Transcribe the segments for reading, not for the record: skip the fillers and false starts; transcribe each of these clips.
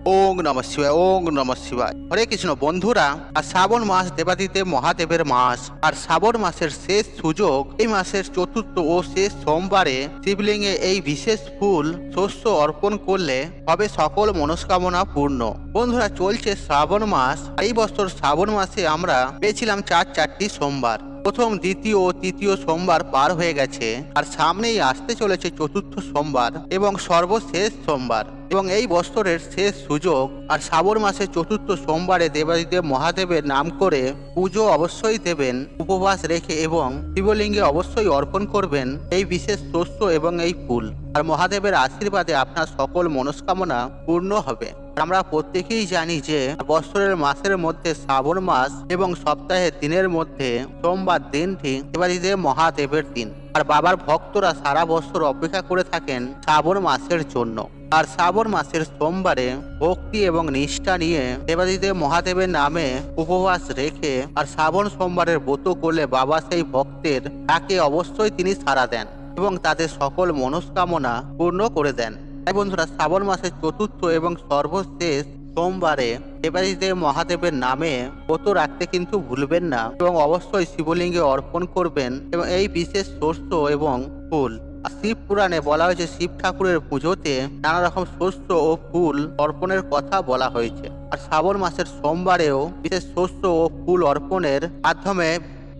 ওং নমঃ শিবায়, ওং নমঃ শিবায়। হরে কৃষ্ণ বন্ধুরা, আর শ্রাবণ মাস দেবাদিদেব মহাদেবের মাস। আর শ্রাবণ মাসের শেষ সুযোগ এই মাসের চতুর্থ ও শেষ সোমবারে শিবলিঙ্গে এই বিশেষ ফুল শস্য অর্পণ করলে হবে সকল মনস্কামনা পূর্ণ। বন্ধুরা, চলছে শ্রাবণ মাস। এই বছর শ্রাবণ মাসে আমরা পেয়েছিলাম চারটি সোমবার। প্রথম, দ্বিতীয় ও তৃতীয় সোমবার পার হয়ে গেছে, আর সামনেই আসতে চলেছে চতুর্থ সোমবার এবং সর্বশেষ সোমবার এবং এই বছরের শেষ সুযোগ। আর শ্রাবণ মাসের চতুর্থ সোমবারে দেবাদিদেব মহাদেবের নাম করে পুজো অবশ্যই দেবেন, উপবাস রেখে, এবং শিবলিঙ্গে অবশ্যই অর্পণ করবেন এই বিশেষ শস্য এবং এই ফুল। আর মহাদেবের আশীর্বাদে আপনার সকল মনস্কামনা পূর্ণ হবে। আমরা প্রত্যেকেই জানি যে বছরের মাসের মধ্যে শ্রাবণ মাস এবং সপ্তাহের দিনের মধ্যে সোমবার দিনটি দেবাদিদেব মহাদেবের দিন। আর বাবার ভক্তরা সারা বছর অপেক্ষা করে থাকেন শ্রাবণ মাসের জন্য। আর শ্রাবণ মাসের সোমবারে ভক্তি এবং নিষ্ঠা নিয়ে দেবাদিদেব মহাদেবের নামে উপবাস রেখে আর শ্রাবণ সোমবারের ব্রত করলে বাবা সেই ভক্তের তাকে অবশ্যই তিনি সাড়া দেন এবং তাদের সকল মনস্কামনা পূর্ণ করে দেন। তাই বন্ধুরা, শ্রাবণ মাসের চতুর্থ এবং সর্বশেষ সোমবারে দেবাদিদেব মহাদেবের নামে ব্রত রাখতে কিন্তু ভুলবেন না এবং অবশ্যই শিবলিঙ্গে অর্পণ করবেন এবং এই বিশেষ শস্য এবং ফুল। শিব পুরাণে বলা হয়েছে শিব ঠাকুরের পুজোতে নানা রকম শস্য ও ফুল অর্পণের কথা বলা হয়েছে। আর শ্রাবণ মাসের সোমবারেও বিশেষ শস্য ও ফুল অর্পণের মাধ্যমে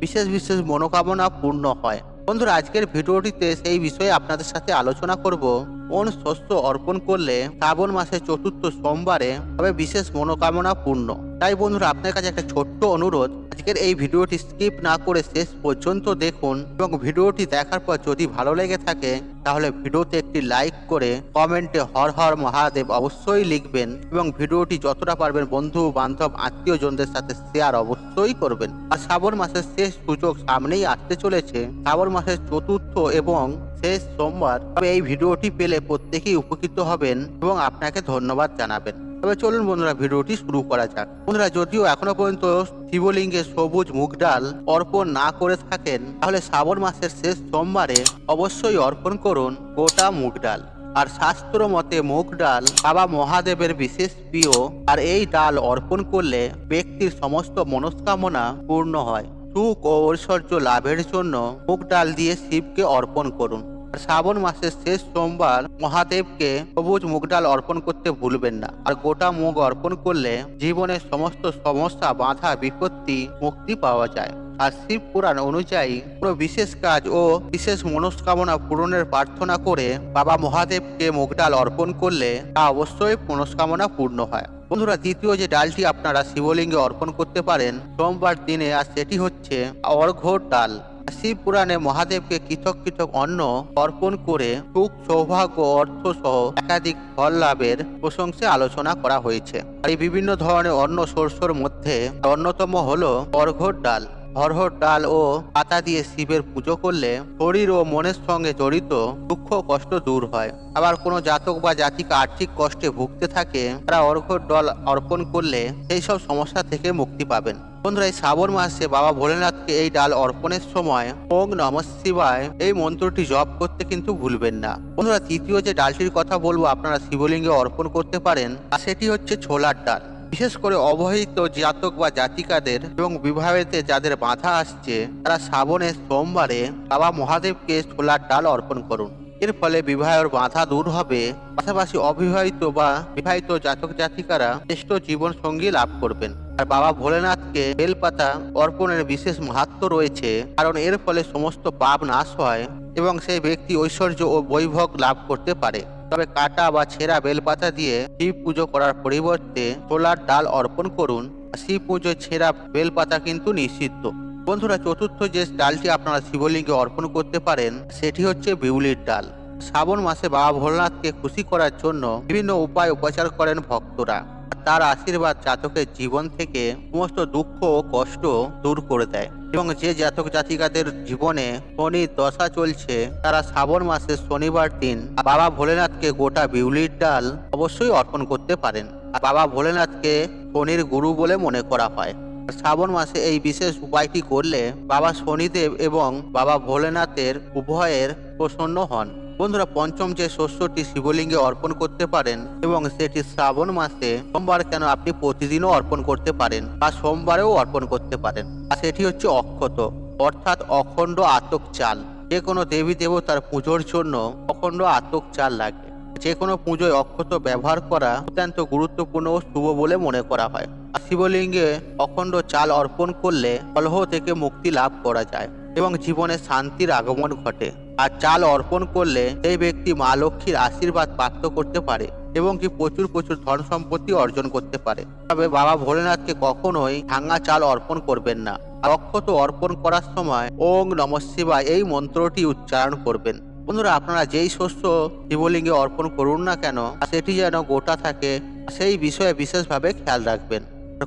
বিশেষ বিশেষ মনোকামনা পূর্ণ হয়। বন্ধুরা, আজকের ভিডিওটিতে সেই বিষয়ে আপনাদের সাথে আলোচনা করব কোন শস্য অর্পণ করলে শ্রাবণ মাসের চতুর্থ সোমবারে হবে বিশেষ মনোকামনা পূর্ণ। তাই বন্ধুরা, আপনার কাছে একটা ছোট্ট অনুরোধ, আজকের এই ভিডিওটি স্কিপ না করে শেষ পর্যন্ত দেখুন এবং ভিডিওটি দেখার পর যদি ভালো লেগে থাকে তাহলে ভিডিওতে একটি লাইক করে কমেন্টে হর হর মহাদেব অবশ্যই লিখবেন এবং ভিডিওটি যতটা পারবেন বন্ধু বান্ধব আত্মীয়জনদের সাথে শেয়ার অবশ্যই করবেন। আর শ্রাবণ মাসের শেষ সুযোগ সামনেই আসতে চলেছে, শ্রাবণ মাসের চতুর্থ এবং শেষ সোমবার। তবে এই ভিডিওটি পেলে প্রত্যেকেই উপকৃত হবেন এবং আপনাকে ধন্যবাদ জানাবেন। তবে চলুন বন্ধুরা, ভিডিওটি শুরু করা যাক। বন্ধুরা, যদিও এখনো পর্যন্ত শিবলিঙ্গে সবুজ মুগ ডাল অর্পণ না করে থাকেন তাহলে শ্রাবণ মাসের শেষ সোমবারে অবশ্যই অর্পণ করুন গোটা মুগ ডাল। আর শাস্ত্র মতে মুগ ডাল বাবা মহাদেবের বিশেষ প্রিয়, আর এই ডাল অর্পণ করলে ব্যক্তির সমস্ত মনস্কামনা পূর্ণ হয়। সুখ ও ঐশ্বর্য লাভের জন্য মুগ ডাল দিয়ে শিবকে অর্পণ করুন। শ্রাবণ মাসের শেষ সোমবার মহাদেবকে সবুজ মুগ ডাল অর্পণ করতে ভুলবেন না। আর গোটা মুগ অর্পণ করলে জীবনের সমস্ত সমস্যা, বাধা, বিপত্তি মুক্তি পাওয়া যায়। আর শিব পুরাণ অনুযায়ী কোনো বিশেষ কাজ ও বিশেষ মনস্কামনা পূরণের প্রার্থনা করে বাবা মহাদেবকে মুগ ডাল অর্পণ করলে তা অবশ্যই মনস্কামনা পূর্ণ হয়। বন্ধুরা, দ্বিতীয় যে ডালটি আপনারা শিবলিঙ্গে অর্পণ করতে পারেন সোমবার দিনে, আর সেটি হচ্ছে অর্ঘ্য ডাল। শিব পুরাণে মহাদেবকে পৃথক পৃথক অন্ন অর্পণ করে সুখ, সৌভাগ্য, অর্থ সহ একাধিক ফল লাভের প্রশংসে আলোচনা করা হয়েছে। আর এই বিভিন্ন ধরনের অন্ন শস্যর মধ্যে অন্যতম হলো অর্ঘ্য ডাল। অর্ঘ্য ডাল ও পাতা দিয়ে শিবের পুজো করলে শরীর ও মনের সঙ্গে জড়িত দুঃখ কষ্ট দূর হয়। আবার কোনো জাতক বা জাতিকা আর্থিক কষ্টে ভুগতে থাকে, তারা অর্ঘ্য ডাল অর্পণ করলে সেই সব সমস্যা থেকে মুক্তি পাবেন। বন্ধুরা, এই শ্রাবণ মাসে বাবা ভোলেনাথকে এই ডাল অর্পণের সময় ওং নমঃ শিবায় এই মন্ত্রটি জপ করতে কিন্তু ভুলবেন না। বন্ধুরা, তৃতীয় যে ডালটির কথা বলবো আপনারা শিবলিঙ্গে অর্পণ করতে পারেন, আর সেটি হচ্ছে ছোলার ডাল। বিশেষ করে অবহেলিত জাতক বা জাতিকাদের এবং বিবাহেতে যাদের বাধা আসছে, তারা শ্রাবণের সোমবারে বাবা মহাদেবকে ছোলার ডাল অর্পণ করুন। এর ফলে বিবাহের বাধা দূর হবে, পাশাপাশি অবিবাহিত বা বিবাহিত জাতক জাতিকারা শ্রেষ্ঠ জীবন সঙ্গী লাভ করবেন। আর বাবা ভোলেনাথকে বেলপাতা অর্পণের বিশেষ মাহাত্ম্য রয়েছে, কারণ এর ফলে সমস্ত পাপ নাশ হয় এবং সেই ব্যক্তি ঐশ্বর্য ও বৈভব লাভ করতে পারে। তবে কাটা বা ছেঁড়া বেলপাতা দিয়ে শিব পুজো করার পরিবর্তে ছোলার ডাল অর্পণ করুন। শিব পুজোয় ছেঁড়া বেলপাতা কিন্তু নিষিদ্ধ। বন্ধুরা, চতুর্থ যে ডালটি আপনারা শিবলিঙ্গে অর্পণ করতে পারেন সেটি হচ্ছে বিউলির ডাল। শ্রাবণ মাসে বাবা ভোলেনাথকে খুশি করার জন্য বিভিন্ন উপায় উপচার করেন ভক্তরা। তার আশীর্বাদ জাতকের জীবন থেকে সমস্ত দুঃখ ও কষ্ট দূর করে দেয় এবং যে জাতক জাতিকাদের জীবনে শনির দশা চলছে, তারা শ্রাবণ মাসের শনিবার দিন বাবা ভোলেনাথকে গোটা বিউলির ডাল অবশ্যই অর্পণ করতে পারেন। বাবা ভোলেনাথকে শনির গুরু বলে মনে করা হয়। শ্রাবণ মাসে এই বিশেষ উপায়টি করলে বাবা শনিদেব এবং বাবা ভোলেনাথের উভয়ের প্রসন্ন হন বন্ধুরা, পঞ্চম যে শস্যটি শিবলিঙ্গে অর্পণ করতে পারেন এবং সেটি শ্রাবণ মাসে সোমবার কেন, আপনি প্রতিদিনও অর্পণ করতে পারেন বা সোমবারেও অর্পণ করতে পারেন। আর সেটি হচ্ছে অক্ষত, অর্থাৎ অখণ্ড আতক চাল। যে কোনো দেবী দেবতার পুজোর জন্য অখণ্ড আতক চাল লাগে। যে কোনো পুজোয় অক্ষত ব্যবহার করা অত্যন্ত গুরুত্বপূর্ণ ও শুভ বলে মনে করা হয়। আর শিবলিঙ্গে অখণ্ড চাল অর্পণ করলে কলহ থেকে মুক্তি লাভ করা যায় এবং জীবনে শান্তির আগমন ঘটে। আর চাল অর্পণ করলে সেই ব্যক্তি মা লক্ষ্মীর আশীর্বাদ প্রাপ্ত করতে পারে এবং কি প্রচুর প্রচুর ধন সম্পত্তি অর্জন করতে পারে। তবে বাবা ভোলেনাথকে কখনোই ভাঙা চাল অর্পণ করবেন না। আর অক্ষত অর্পণ করার সময় ওং নমঃ শিবায় এই মন্ত্রটি উচ্চারণ করবেন। বন্ধুরা, আপনারা যেই শস্য শিবলিঙ্গে অর্পণ করুন না কেন, সেটি যেন গোটা থাকে সেই বিষয়ে বিশেষভাবে খেয়াল রাখবেন।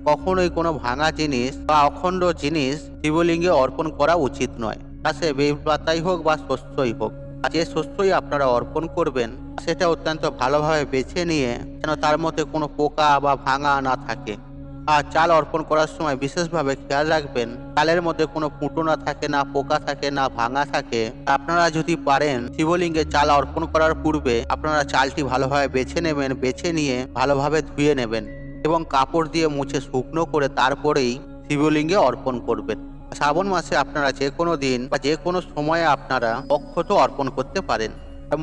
কখনোই কোনো ভাঙা জিনিস বা অখণ্ড জিনিস শিবলিঙ্গে অর্পণ করা উচিত নয়। তা সে বেলপাতাই হোক বা শস্যই হোক। যে শস্যই আপনারা অর্পণ করবেন সেটা অত্যন্ত ভালোভাবে বেছে নিয়ে যেন তার মধ্যে কোনো পোকা বা ভাঙা না থাকে। আর চাল অর্পণ করার সময় বিশেষভাবে খেয়াল রাখবেন চালের মধ্যে কোনো ফুটো না থাকে, না পোকা থাকে, না ভাঙা থাকে। আপনারা যদি পারেন শিবলিঙ্গে চাল অর্পণ করার পূর্বে আপনারা চালটি ভালোভাবে বেছে নেবেন, বেছে নিয়ে ভালোভাবে ধুয়ে নেবেন এবং কাপড় দিয়ে মুছে শুকনো করে তারপরেই শিবলিঙ্গে অর্পণ করবেন। শ্রাবণ মাসে আপনারা যে কোনো দিন বা যে কোনো সময়ে আপনারা অক্ষত অর্পণ করতে পারেন।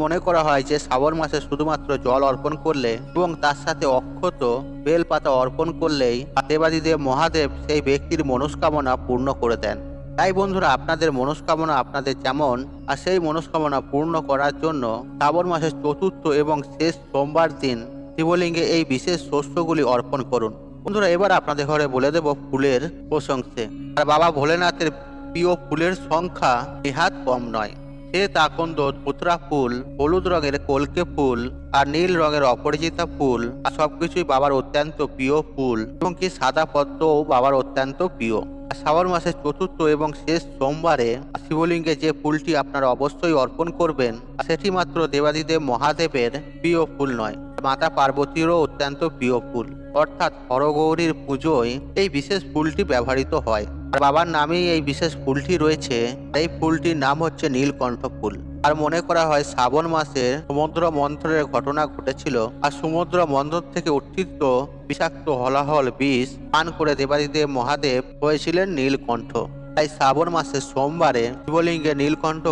মনে করা হয় যে শ্রাবণ মাসে শুধুমাত্র জল অর্পণ করলে এবং তার সাথে অক্ষত বেলপাতা অর্পণ করলেই দেবাদিদেব মহাদেব সেই ব্যক্তির মনস্কামনা পূর্ণ করে দেন। তাই বন্ধুরা, আপনাদের মনস্কামনা আপনাদের যেমন, আর সেই মনস্কামনা পূর্ণ করার জন্য শ্রাবণ মাসের চতুর্থ এবং শেষ সোমবার দিন শিবলিঙ্গে এই বিশেষ শস্যগুলি অর্পণ করুন। বন্ধুরা, এবার আপনাদের ঘরে বলে দেব ফুলের প্রশংসে। আর বাবা ভোলেনাথের প্রিয় ফুলের সংখ্যা নেহাত কম নয়। শ্বেত আকন্দ, ধুতরা ফুল, হলুদ রঙের কলকে ফুল আর নীল রঙের অপরাজিতা ফুল আর সবকিছুই বাবার অত্যন্ত প্রিয় ফুল এবং কি সাদা পদ্মও বাবার অত্যন্ত প্রিয়। শ্রাবণ মাসের চতুর্থ এবং শেষ সোমবারে শিবলিঙ্গে যে ফুলটি আপনারা অবশ্যই অর্পণ করবেন সেটি মাত্র দেবাদিদেব মহাদেবের প্রিয় ফুল নয়, মাতা পার্বতীরও অত্যন্ত প্রিয় ফুল, অর্থাৎ হরগৌরীর পুজোয় এই বিশেষ ফুলটি ব্যবহৃত হয়। আর বাবার নামেই এই বিশেষ ফুলটি রয়েছে। এই ফুলটির নাম হচ্ছে নীলকণ্ঠ ফুল। আর মনে করা হয় শ্রাবণ মাসে সমুদ্র মন্থনের ঘটনা ঘটেছিল আর সমুদ্র মন্থন থেকে উত্থিত বিষাক্ত হলাহল বিষ পান করে দেবাদিদেব মহাদেব হয়েছিলেন নীলকণ্ঠ। তাই শ্রাবণ মাসের সোমবারে শিবলিঙ্গে নীলকণ্ঠ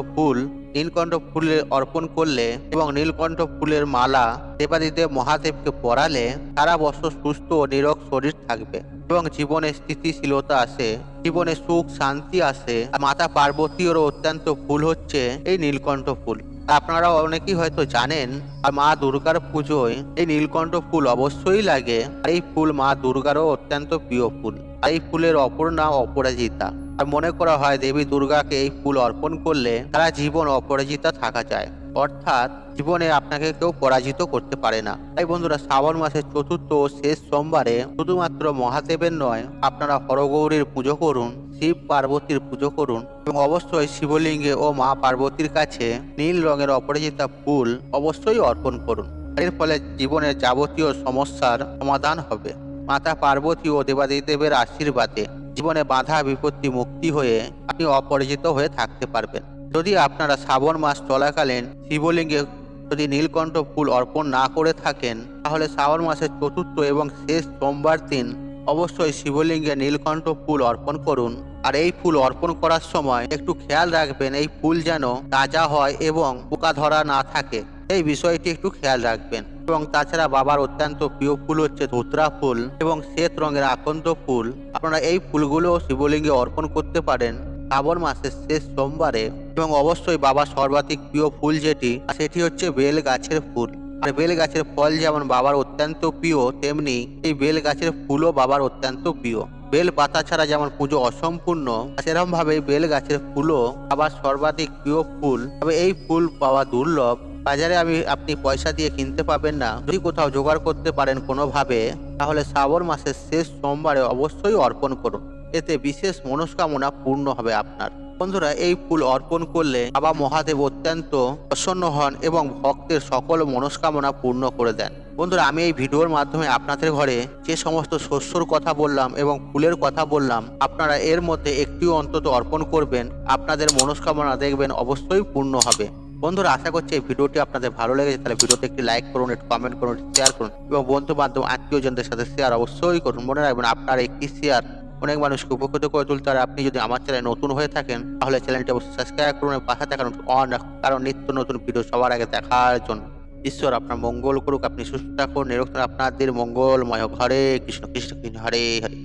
ফুলের অর্পণ করলে এবং নীলকণ্ঠ ফুলের মালা দেবাদিদেব মহাদেবকে পরালে সারা বছর সুস্থ ও নিরোগ শরীর থাকবে এবং জীবনে স্থিতিশীলতা আসে, জীবনে সুখ শান্তি আসে। মাতা পার্বতীরও অত্যন্ত ফুল হচ্ছে এই নীলকণ্ঠ ফুল। আপনারা অনেকেই হয়তো জানেন, আর মা দুর্গার পুজোয় এই নীলকণ্ঠ ফুল অবশ্যই লাগে। আর এই ফুল মা দুর্গারও অত্যন্ত প্রিয় ফুল। আর এই ফুলের অপর নাম অপরাজিতা। আর মনে করা হয় দেবী দুর্গাকে এই ফুল অর্পণ করলে সারা জীবন অপরাজিতা থাকা যায়, অর্থাৎ জীবনে আপনাকে কেউ পরাজিত করতে পারে না। তাই বন্ধুরা, শ্রাবণ মাসের চতুর্থ ও শেষ সোমবারে শুধুমাত্র মহাদেবের নয়, আপনারা হরগৌরীর পুজো করুন, শিব পার্বতীর পুজো করুন এবং অবশ্যই শিবলিঙ্গে ও মা পার্বতীর কাছে নীল রঙের অপরাজিতা ফুল অবশ্যই অর্পণ করুন। এর ফলে জীবনের যাবতীয় সমস্যার সমাধান হবে। মাতা পার্বতী ও দেবাদিদেবের আশীর্বাদে জীবনে বাধা বিপত্তি মুক্তি হয়ে আপনি অপরাজিত হয়ে থাকতে পারবেন। যদি আপনারা শ্রাবণ মাস চলাকালীন শিবলিঙ্গে যদি নীলকণ্ঠ ফুল অর্পণ না করে থাকেন, তাহলে শ্রাবণ মাসের চতুর্থ এবং শেষ সোমবার দিন অবশ্যই শিবলিঙ্গে নীলকণ্ঠ ফুল অর্পণ করুন। আর এই ফুল অর্পণ করার সময় একটু খেয়াল রাখবেন এই ফুল যেন তাজা হয় এবং পোকা ধরা না থাকে, এই বিষয়টি একটু খেয়াল রাখবেন। এবং তাছাড়া বাবার অত্যন্ত প্রিয় ফুল হচ্ছে ধুতরা ফুল এবং শ্বেত রঙের আকন্দ ফুল। আপনারা এই ফুলগুলো শিবলিঙ্গে অর্পণ করতে পারেন শ্রাবণ মাসের শেষ সোমবারে। এবং অবশ্যই বাবার সর্বাধিক প্রিয় ফুল যেটি, সেটি হচ্ছে বেল গাছের ফুল। আর বেল গাছের ফল যেমন বাবার অত্যন্ত প্রিয়, তেমনি এই বেল গাছের ফুলও বাবার অত্যন্ত প্রিয়। বেল পাতা ছাড়া যেমন পুজো অসম্পূর্ণ, সেরকম ভাবে বেল গাছের ফুলও বাবার সর্বাধিক প্রিয় ফুল। তবে এই ফুল পাওয়া দুর্লভ, বাজারে আপনি পয়সা দিয়ে কিনতে পাবেন না। যদি কোথাও জোগাড় করতে পারেন কোনোভাবে, তাহলে শ্রাবণ মাসের শেষ সোমবারে অবশ্যই অর্পণ করুন, এতে বিশেষ মনস্কামনা পূর্ণ হবে আপনার। বন্ধুরা, এই ফুল অর্পণ করলে বাবা মহাদেব অত্যন্ত প্রসন্ন হন এবং ভক্তের সকল মনস্কামনা পূর্ণ করে দেন। বন্ধুরা, আমি এই ভিডিওর মাধ্যমে আপনাদের ঘরে যে সমস্ত শস্যর কথা বললাম এবং ফুলের কথা বললাম, আপনারা এর মধ্যে একটিও অন্তত অর্পণ করবেন, আপনাদের মনস্কামনা দেখবেন অবশ্যই পূর্ণ হবে। বন্ধুরা, আশা করছি এই ভিডিওটি আপনাদের ভালো লেগেছে। তাহলে ভিডিওতে একটি লাইক করুন, একটু কমেন্ট করুন, শেয়ার করুন এবং বন্ধু বান্ধব আত্মীয়জনদের সাথে শেয়ার অবশ্যই করুন। মনে রাখবেন, আপনার একটি শেয়ার অনেক মানুষকে উপকৃত করে তুলতে। আর আপনি যদি আমার চ্যানেলে নতুন হয়ে থাকেন তাহলে চ্যানেলটি অবশ্যই সাবস্ক্রাইব করুন এবং পাশে থাকা অন রাখুন, কারণ নিত্য নতুন ভিডিও সবার আগে দেখার জন্য। ঈশ্বর আপনার মঙ্গল করুক, আপনি সুস্থ থাকুন, নিরোগ থাকুন, আপনাদের মঙ্গলময় হোক। হরে কৃষ্ণ কৃষ্ণ কৃষ্ণ হরে হরে।